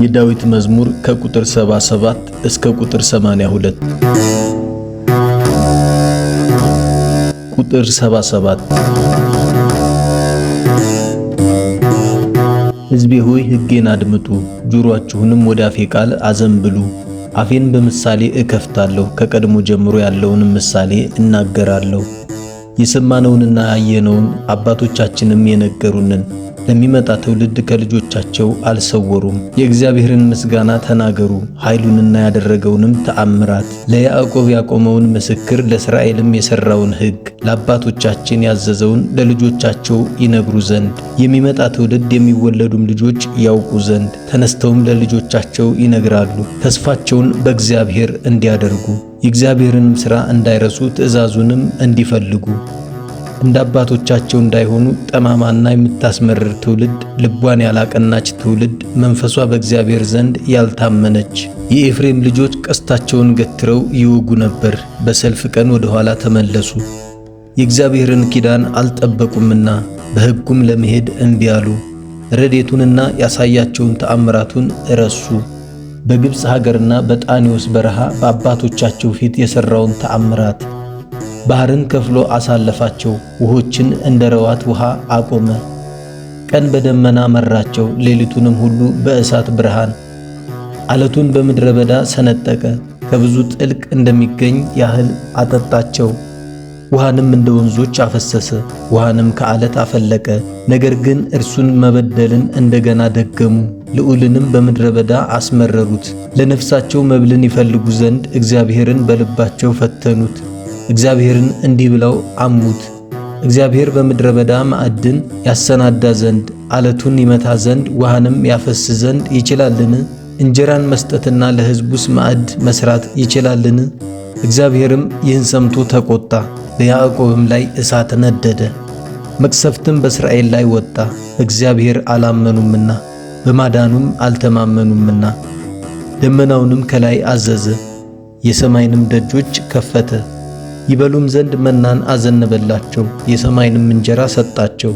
የዳዊት መዝሙር ከቁጥር 77 እስከ ቁጥር 82። ቁጥር 77 ሕዝቤ ሆይ ሕጌን አድምጡ፣ ጆሮአችሁንም ወደ አፌ ቃል አዘንብሉ። አፌን በምሳሌ እከፍታለሁ፣ ከቀድሞ ጀምሮ ያለውን ምሳሌ እናገራለሁ። የሰማነውንና ያየነውን አባቶቻችንም የነገሩንን ለሚመጣ ትውልድ ከልጆቻቸው አልሰወሩም። የእግዚአብሔርን ምስጋና ተናገሩ፣ ኃይሉንና ያደረገውንም ተአምራት፣ ለያዕቆብ ያቆመውን ምስክር፣ ለእስራኤልም የሠራውን ሕግ፣ ለአባቶቻችን ያዘዘውን ለልጆቻቸው ይነግሩ ዘንድ፣ የሚመጣ ትውልድ የሚወለዱም ልጆች ያውቁ ዘንድ፣ ተነስተውም ለልጆቻቸው ይነግራሉ፣ ተስፋቸውን በእግዚአብሔር እንዲያደርጉ፣ የእግዚአብሔርንም ሥራ እንዳይረሱ፣ ትእዛዙንም እንዲፈልጉ፣ እንደ አባቶቻቸው እንዳይሆኑ ጠማማና የምታስመርር ትውልድ፣ ልቧን ያላቀናች ትውልድ፣ መንፈሷ በእግዚአብሔር ዘንድ ያልታመነች። የኤፍሬም ልጆች ቀስታቸውን ገትረው ይወጉ ነበር፣ በሰልፍ ቀን ወደ ኋላ ተመለሱ። የእግዚአብሔርን ኪዳን አልጠበቁምና በሕጉም ለመሄድ እምቢ አሉ። ረድኤቱንና ያሳያቸውን ተአምራቱን ረሱ። በግብፅ ሀገርና በጣኔዎስ በረሃ በአባቶቻቸው ፊት የሠራውን ተአምራት፣ ባህርን ከፍሎ አሳለፋቸው፣ ውሆችን እንደ ረዋት ውሃ አቆመ። ቀን በደመና መራቸው፣ ሌሊቱንም ሁሉ በእሳት ብርሃን። አለቱን በምድረ በዳ ሰነጠቀ፣ ከብዙ ጥልቅ እንደሚገኝ ያህል አጠጣቸው። ውሃንም እንደ ወንዞች አፈሰሰ፣ ውሃንም ከዓለት አፈለቀ። ነገር ግን እርሱን መበደልን እንደገና ደገሙ፣ ልዑልንም በምድረ በዳ አስመረሩት። ለነፍሳቸው መብልን ይፈልጉ ዘንድ እግዚአብሔርን በልባቸው ፈተኑት። እግዚአብሔርን እንዲህ ብለው አሙት፣ እግዚአብሔር በምድረ በዳ ማዕድን ያሰናዳ ዘንድ አለቱን ይመታ ዘንድ ውሃንም ያፈስ ዘንድ ይችላልን? እንጀራን መስጠትና ለሕዝቡስ ማዕድ መስራት ይችላልን? እግዚአብሔርም ይህን ሰምቶ ተቆጣ፣ በያዕቆብም ላይ እሳት ነደደ፣ መቅሰፍትም በእስራኤል ላይ ወጣ። እግዚአብሔር አላመኑምና በማዳኑም አልተማመኑምና። ደመናውንም ከላይ አዘዘ፣ የሰማይንም ደጆች ከፈተ። ይበሉም ዘንድ መናን አዘነበላቸው፣ የሰማይንም እንጀራ ሰጣቸው።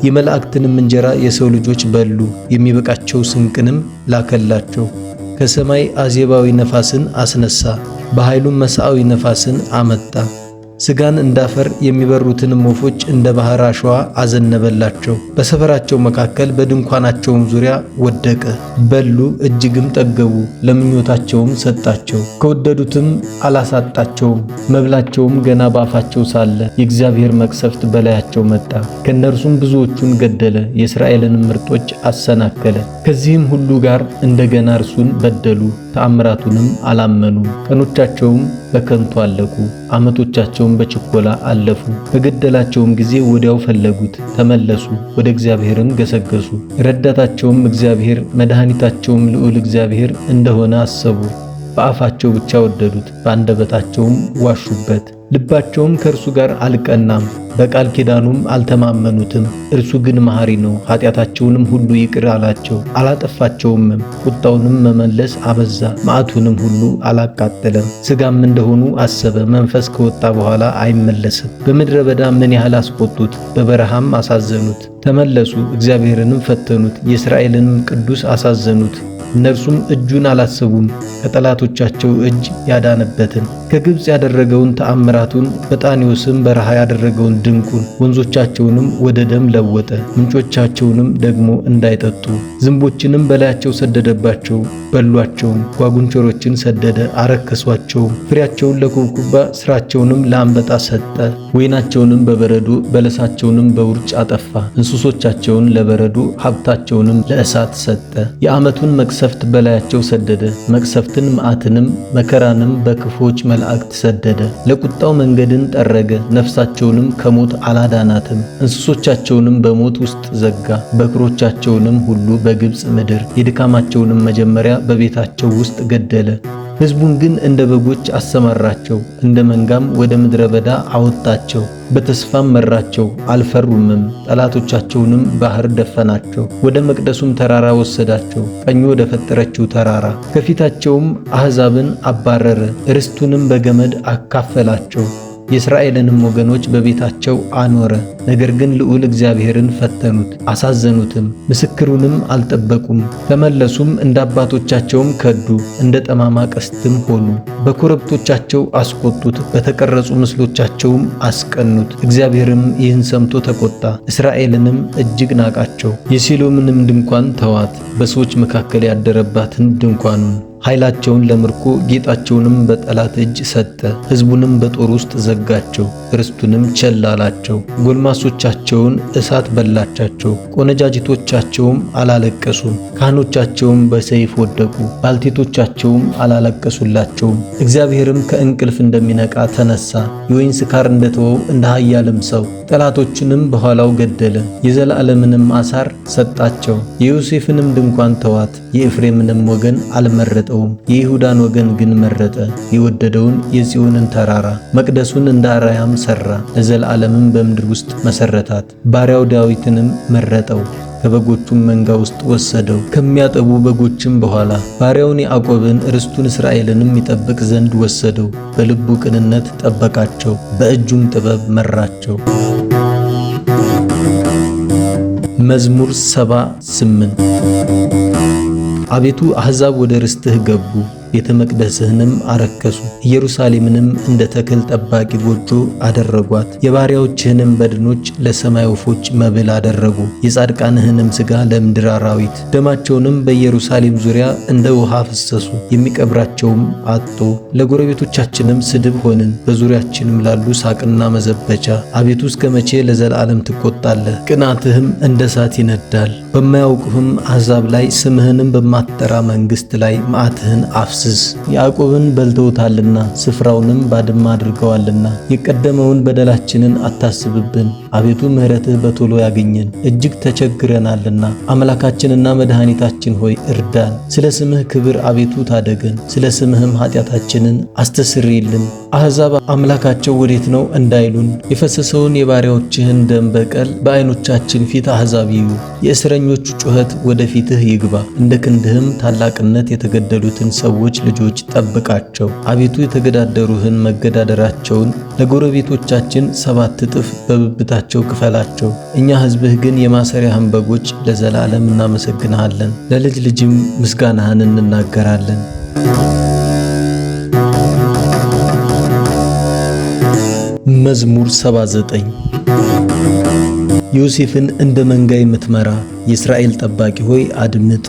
የመላእክትንም እንጀራ የሰው ልጆች በሉ፣ የሚበቃቸው ስንቅንም ላከላቸው። ከሰማይ አዜባዊ ነፋስን አስነሳ፣ በኃይሉም መሳአዊ ነፋስን አመጣ። ሥጋን እንዳፈር የሚበሩትንም ወፎች እንደ ባሕር አሸዋ አዘነበላቸው። በሰፈራቸው መካከል በድንኳናቸውም ዙሪያ ወደቀ። በሉ እጅግም ጠገቡ፣ ለምኞታቸውም ሰጣቸው፣ ከወደዱትም አላሳጣቸውም። መብላቸውም ገና ባፋቸው ሳለ የእግዚአብሔር መቅሰፍት በላያቸው መጣ። ከእነርሱም ብዙዎቹን ገደለ፣ የእስራኤልንም ምርጦች አሰናከለ። ከዚህም ሁሉ ጋር እንደገና እርሱን በደሉ፣ ተአምራቱንም አላመኑም። ቀኖቻቸውም በከንቱ አለቁ፣ ዓመቶቻቸውም በችኮላ አለፉ። በገደላቸውም ጊዜ ወዲያው ፈለጉት፣ ተመለሱ፣ ወደ እግዚአብሔርም ገሰገሱ። ረዳታቸውም እግዚአብሔር መድኃኒታቸውም ልዑል እግዚአብሔር እንደሆነ አሰቡ። በአፋቸው ብቻ ወደዱት፣ በአንደበታቸውም ዋሹበት። ልባቸውም ከእርሱ ጋር አልቀናም፣ በቃል ኪዳኑም አልተማመኑትም። እርሱ ግን መሐሪ ነው፣ ኃጢአታቸውንም ሁሉ ይቅር አላቸው፣ አላጠፋቸውምም። ቁጣውንም መመለስ አበዛ፣ መዓቱንም ሁሉ አላቃጠለም። ሥጋም እንደሆኑ አሰበ፣ መንፈስ ከወጣ በኋላ አይመለስም። በምድረ በዳ ምን ያህል አስቆጡት፣ በበረሃም አሳዘኑት። ተመለሱ፣ እግዚአብሔርንም ፈተኑት፣ የእስራኤልንም ቅዱስ አሳዘኑት። እነርሱም እጁን አላሰቡም፣ ከጠላቶቻቸው እጅ ያዳነበትን፣ ከግብፅ ያደረገውን ተአምራቱን፣ በጣኔዎስም በረሃ ያደረገውን ድንቁን። ወንዞቻቸውንም ወደ ደም ለወጠ፣ ምንጮቻቸውንም ደግሞ እንዳይጠጡ። ዝንቦችንም በላያቸው ሰደደባቸው፣ በሏቸውም። ጓጉንቸሮችን ሰደደ፣ አረከሷቸውም። ፍሬያቸውን ለኩብኩባ ሥራቸውንም ለአንበጣ ሰጠ። ወይናቸውንም በበረዶ በለሳቸውንም በውርጭ አጠፋ። እንስሶቻቸውን ለበረዶ ሀብታቸውንም ለእሳት ሰጠ። የዓመቱን መቅሰፍት በላያቸው ሰደደ፣ መቅሰፍትን መዓትንም መከራንም በክፎች መላእክት ሰደደ። ለቁጣው መንገድን ጠረገ፣ ነፍሳቸውንም ከሞት አላዳናትም። እንስሶቻቸውንም በሞት ውስጥ ዘጋ፣ በክሮቻቸውንም ሁሉ በግብፅ ምድር። የድካማቸውንም መጀመሪያ በቤታቸው ውስጥ ገደለ። ሕዝቡን ግን እንደ በጎች አሰማራቸው፣ እንደ መንጋም ወደ ምድረ በዳ አወጣቸው። በተስፋም መራቸው፣ አልፈሩምም። ጠላቶቻቸውንም ባሕር ደፈናቸው፣ ወደ መቅደሱም ተራራ ወሰዳቸው፣ ቀኙ ወደ ፈጠረችው ተራራ። ከፊታቸውም አሕዛብን አባረረ፣ ርስቱንም በገመድ አካፈላቸው። የእስራኤልንም ወገኖች በቤታቸው አኖረ። ነገር ግን ልዑል እግዚአብሔርን ፈተኑት፣ አሳዘኑትም፣ ምስክሩንም አልጠበቁም። ተመለሱም፣ እንደ አባቶቻቸውም ከዱ፣ እንደ ጠማማ ቀስትም ሆኑ። በኮረብቶቻቸው አስቆጡት፣ በተቀረጹ ምስሎቻቸውም አስቀኑት። እግዚአብሔርም ይህን ሰምቶ ተቆጣ፣ እስራኤልንም እጅግ ናቃቸው። የሴሎምንም ድንኳን ተዋት፣ በሰዎች መካከል ያደረባትን ድንኳኑን። ኃይላቸውን ለምርኮ ጌጣቸውንም በጠላት እጅ ሰጠ። ሕዝቡንም በጦር ውስጥ ዘጋቸው፣ ርስቱንም ቸል አላቸው። ጎልማሶቻቸውን እሳት በላቻቸው፣ ቆነጃጅቶቻቸውም አላለቀሱም። ካህኖቻቸውም በሰይፍ ወደቁ፣ ባልቴቶቻቸውም አላለቀሱላቸውም። እግዚአብሔርም ከእንቅልፍ እንደሚነቃ ተነሳ፣ የወይን ስካር እንደተወው እንደ ኃያልም ሰው ጠላቶቹንም በኋላው ገደለ። የዘላለምንም አሳር ሰጣቸው። የዮሴፍንም ድንኳን ተዋት፣ የኤፍሬምንም ወገን አልመረጠ። የይሁዳን ወገን ግን መረጠ። የወደደውን የጽዮንን ተራራ መቅደሱን እንደ አርያም ሠራ፣ ለዘላለምም በምድር ውስጥ መሠረታት። ባሪያው ዳዊትንም መረጠው፣ ከበጎቹም መንጋ ውስጥ ወሰደው። ከሚያጠቡ በጎችም በኋላ ባሪያውን ያዕቆብን ርስቱን እስራኤልንም ይጠብቅ ዘንድ ወሰደው። በልቡ ቅንነት ጠበቃቸው፣ በእጁም ጥበብ መራቸው። መዝሙር 78 አቤቱ አሕዛብ ወደ ርስትህ ገቡ፣ ቤተ መቅደስህንም አረከሱ። ኢየሩሳሌምንም እንደ ተክል ጠባቂ ጎጆ አደረጓት። የባሪያዎችህንም በድኖች ለሰማይ ወፎች መብል አደረጉ፣ የጻድቃንህንም ሥጋ ለምድር አራዊት። ደማቸውንም በኢየሩሳሌም ዙሪያ እንደ ውሃ ፈሰሱ፣ የሚቀብራቸውም አጡ። ለጎረቤቶቻችንም ስድብ ሆንን፣ በዙሪያችንም ላሉ ሳቅና መዘበቻ። አቤቱ እስከ መቼ ለዘላለም ትቈጣለህ? ቅንዓትህም እንደ እሳት ይነዳል። በማያውቁህም አሕዛብ ላይ ስምህንም በማትጠራ መንግሥት ላይ መዓትህን አፍስስ። ያዕቆብን በልተውታልና ስፍራውንም ባድማ አድርገዋልና። የቀደመውን በደላችንን አታስብብን፣ አቤቱ ምሕረትህ በቶሎ ያግኘን። እጅግ ተቸግረናልና አምላካችንና መድኃኒታችን ሆይ እርዳን። ስለ ስምህ ክብር አቤቱ ታደገን፣ ስለ ስምህም ኃጢአታችንን አስተስርይልን። አሕዛብ አምላካቸው ወዴት ነው እንዳይሉን የፈሰሰውን የባሪያዎችህን ደም በቀል በዓይኖቻችን ፊት አሕዛብ ይዩ። የእስረኞቹ ጩኸት ወደ ፊትህ ይግባ፣ እንደ ክንድህም ታላቅነት የተገደሉትን ሰዎች ልጆች ጠብቃቸው። አቤቱ የተገዳደሩህን መገዳደራቸውን ለጎረቤቶቻችን 7 እጥፍ በብብታቸው ክፈላቸው። እኛ ሕዝብህ ግን የማሰሪያህን በጎች ለዘላለም እናመሰግንሃለን፣ ለልጅ ልጅም ምስጋናህን እንናገራለን። መዝሙር 79 ዮሴፍን እንደ መንጋ የምትመራ የእስራኤል ጠባቂ ሆይ አድምጥ።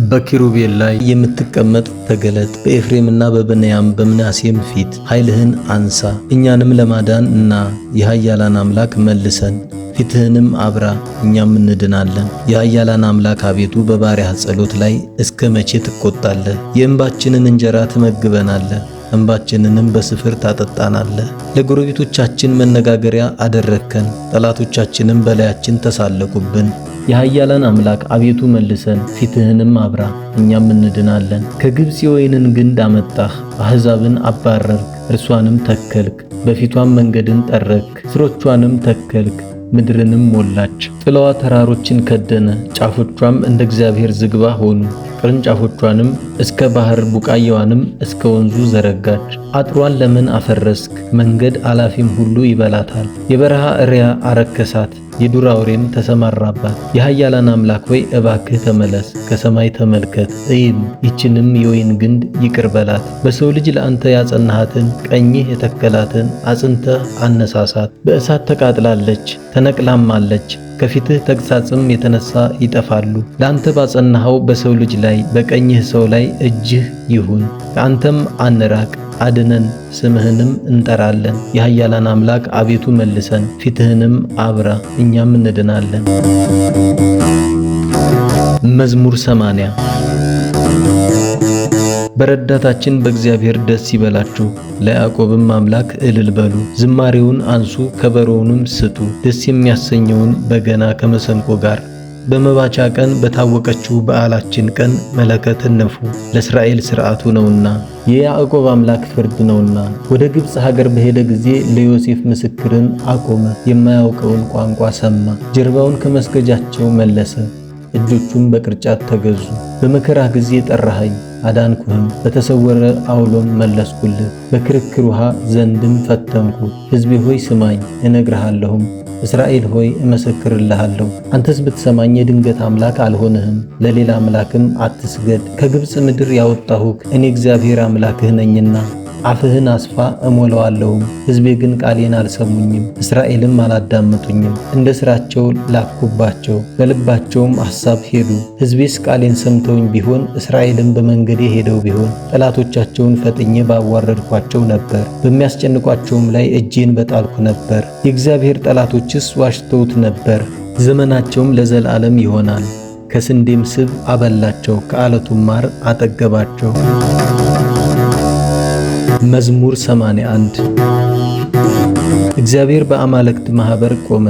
በኪሩቤል ላይ የምትቀመጥ ተገለጥ። በኤፍሬምና በብንያም በምናሴም ፊት ኃይልህን አንሳ። እኛንም ለማዳን እና የኃያላን አምላክ መልሰን፣ ፊትህንም አብራ እኛም እንድናለን። የኃያላን አምላክ አቤቱ በባሪያህ ጸሎት ላይ እስከ መቼ ትቈጣለህ? የእንባችንን እንጀራ ትመግበናለህ፣ እንባችንንም በስፍር ታጠጣናለህ። ለጎረቤቶቻችን መነጋገሪያ አደረግከን፣ ጠላቶቻችንም በላያችን ተሳለቁብን። የኃያላን አምላክ አቤቱ መልሰን፣ ፊትህንም አብራ እኛም እንድናለን። ከግብፅ የወይንን ግንድ አመጣህ፣ አሕዛብን አባረርክ፣ እርሷንም ተከልክ። በፊቷም መንገድን ጠረግክ፣ ሥሮቿንም ተከልክ፣ ምድርንም ሞላች። ጥላዋ ተራሮችን ከደነ፣ ጫፎቿም እንደ እግዚአብሔር ዝግባ ሆኑ። ቅርንጫፎቿንም እስከ ባህር ቡቃያዋንም እስከ ወንዙ ዘረጋች። አጥሯን ለምን አፈረስክ? መንገድ አላፊም ሁሉ ይበላታል። የበረሃ እሪያ አረከሳት፣ የዱር አውሬም ተሰማራባት። የኃያላን አምላክ ሆይ እባክህ ተመለስ፣ ከሰማይ ተመልከት እይም፣ ይችንም የወይን ግንድ ይቅር በላት። በሰው ልጅ ለአንተ ያጸናሃትን ቀኝህ የተከላትን አጽንተህ አነሳሳት። በእሳት ተቃጥላለች ተነቅላማለች፣ ከፊትህ ተግሣጽም የተነሳ ይጠፋሉ። ለአንተ ባጸናኸው በሰው ልጅ ላይ በቀኝህ ሰው ላይ እጅህ ይሁን። ከአንተም አንራቅ፣ አድነን፣ ስምህንም እንጠራለን። የኃያላን አምላክ አቤቱ መልሰን፣ ፊትህንም አብራ እኛም እንድናለን። መዝሙር 80 በረዳታችን በእግዚአብሔር ደስ ይበላችሁ፣ ለያዕቆብም አምላክ እልል በሉ። ዝማሬውን አንሱ፣ ከበሮውንም ስጡ፣ ደስ የሚያሰኘውን በገና ከመሰንቆ ጋር። በመባቻ ቀን በታወቀችው በዓላችን ቀን መለከትን ነፉ። ለእስራኤል ሥርዓቱ ነውና የያዕቆብ አምላክ ፍርድ ነውና። ወደ ግብፅ ሀገር በሄደ ጊዜ ለዮሴፍ ምስክርን አቆመ። የማያውቀውን ቋንቋ ሰማ። ጀርባውን ከመስገጃቸው መለሰ፣ እጆቹም በቅርጫት ተገዙ። በመከራህ ጊዜ ጠራኸኝ፣ አዳንኩህም። በተሰወረ አውሎም መለስኩልህ፣ በክርክር ውሃ ዘንድም ፈተንኩ። ሕዝቤ ሆይ ስማኝ እነግርሃለሁም፣ እስራኤል ሆይ እመሰክርልሃለሁ። አንተስ ብትሰማኝ የድንገት አምላክ አልሆንህም፣ ለሌላ አምላክም አትስገድ። ከግብፅ ምድር ያወጣሁህ እኔ እግዚአብሔር አምላክህ ነኝና አፍህን አስፋ እሞላዋለሁም። ሕዝቤ ግን ቃሌን አልሰሙኝም፣ እስራኤልም አላዳመጡኝም። እንደ ሥራቸው ላኩባቸው፣ በልባቸውም ሐሳብ ሄዱ። ሕዝቤስ ቃሌን ሰምተውኝ ቢሆን እስራኤልም በመንገዴ ሄደው ቢሆን ጠላቶቻቸውን ፈጥኜ ባዋረድኳቸው ነበር፣ በሚያስጨንቋቸውም ላይ እጄን በጣልኩ ነበር። የእግዚአብሔር ጠላቶችስ ዋሽተውት ነበር፣ ዘመናቸውም ለዘላለም ይሆናል። ከስንዴም ስብ አበላቸው፣ ከዓለቱም ማር አጠገባቸው። መዝሙር 81 እግዚአብሔር በአማልክት ማኅበር ቆመ፣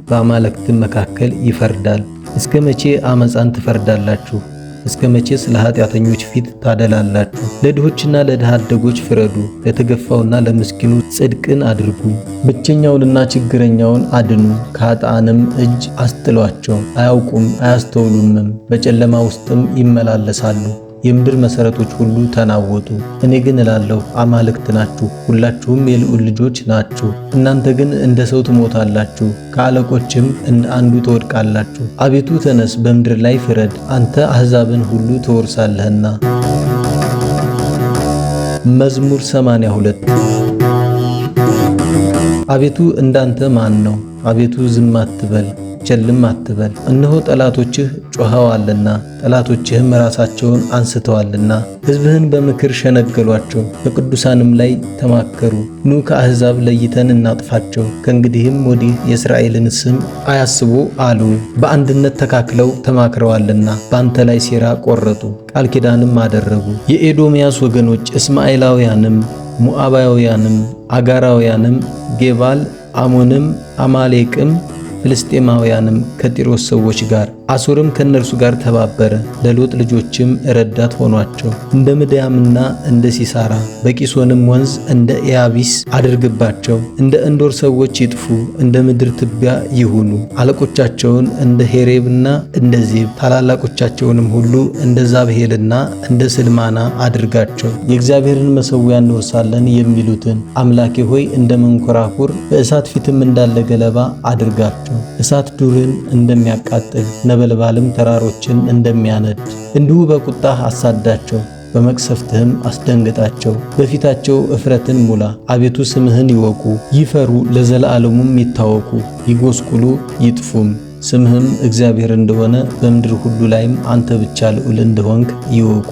በአማልክትም መካከል ይፈርዳል። እስከ መቼ ዓመፃን ትፈርዳላችሁ? እስከ መቼስ ለኃጢአተኞች ፊት ታደላላችሁ? ለድሆችና ለድሃ አደጎች ፍረዱ፣ ለተገፋውና ለምስኪኑ ጽድቅን አድርጉ። ብቸኛውንና ችግረኛውን አድኑ፣ ከኃጥአንም እጅ አስጥሏቸው። አያውቁም አያስተውሉምም፣ በጨለማ ውስጥም ይመላለሳሉ። የምድር መሠረቶች ሁሉ ተናወጡ። እኔ ግን እላለሁ አማልክት ናችሁ፣ ሁላችሁም የልዑል ልጆች ናችሁ። እናንተ ግን እንደ ሰው ትሞታላችሁ፣ ከአለቆችም እንደ አንዱ ትወድቃላችሁ። አቤቱ ተነስ፣ በምድር ላይ ፍረድ፣ አንተ አሕዛብን ሁሉ ትወርሳለህና። መዝሙር 82 አቤቱ እንዳንተ ማን ነው? አቤቱ ዝም አትበል ቸልም አትበል። እነሆ ጠላቶችህ ጮኸዋልና ጠላቶችህም ራሳቸውን አንስተዋልና። ሕዝብህን በምክር ሸነገሏቸው፣ በቅዱሳንም ላይ ተማከሩ። ኑ ከአሕዛብ ለይተን እናጥፋቸው፣ ከእንግዲህም ወዲህ የእስራኤልን ስም አያስቡ አሉ። በአንድነት ተካክለው ተማክረዋልና በአንተ ላይ ሴራ ቆረጡ፣ ቃል ኪዳንም አደረጉ። የኤዶምያስ ወገኖች እስማኤላውያንም፣ ሞዓባውያንም፣ አጋራውያንም፣ ጌባል፣ አሞንም፣ አማሌቅም ፍልስጤማውያንም ከጢሮስ ሰዎች ጋር አሦርም ከእነርሱ ጋር ተባበረ። ለሎጥ ልጆችም ረዳት ሆኗቸው። እንደ ምድያምና እንደ ሲሳራ በቂሶንም ወንዝ እንደ ኢያቢስ አድርግባቸው። እንደ እንዶር ሰዎች ይጥፉ፣ እንደ ምድር ትቢያ ይሁኑ። አለቆቻቸውን እንደ ሄሬብና እንደ ዜብ ታላላቆቻቸውንም ሁሉ እንደ ዛብሄልና እንደ ስልማና አድርጋቸው። የእግዚአብሔርን መሠዊያ እንወርሳለን የሚሉትን አምላኬ ሆይ እንደ መንኮራኩር በእሳት ፊትም እንዳለ ገለባ አድርጋቸው። እሳት ዱርን እንደሚያቃጥል ነበልባልም ተራሮችን እንደሚያነድ እንዲሁ በቁጣህ አሳዳቸው፣ በመቅሰፍትህም አስደንግጣቸው። በፊታቸው እፍረትን ሙላ። አቤቱ ስምህን ይወቁ ይፈሩ፣ ለዘላለሙም ይታወቁ። ይጎስቁሉ ይጥፉም። ስምህም እግዚአብሔር እንደሆነ በምድር ሁሉ ላይም አንተ ብቻ ልዑል እንደሆንክ ይወቁ።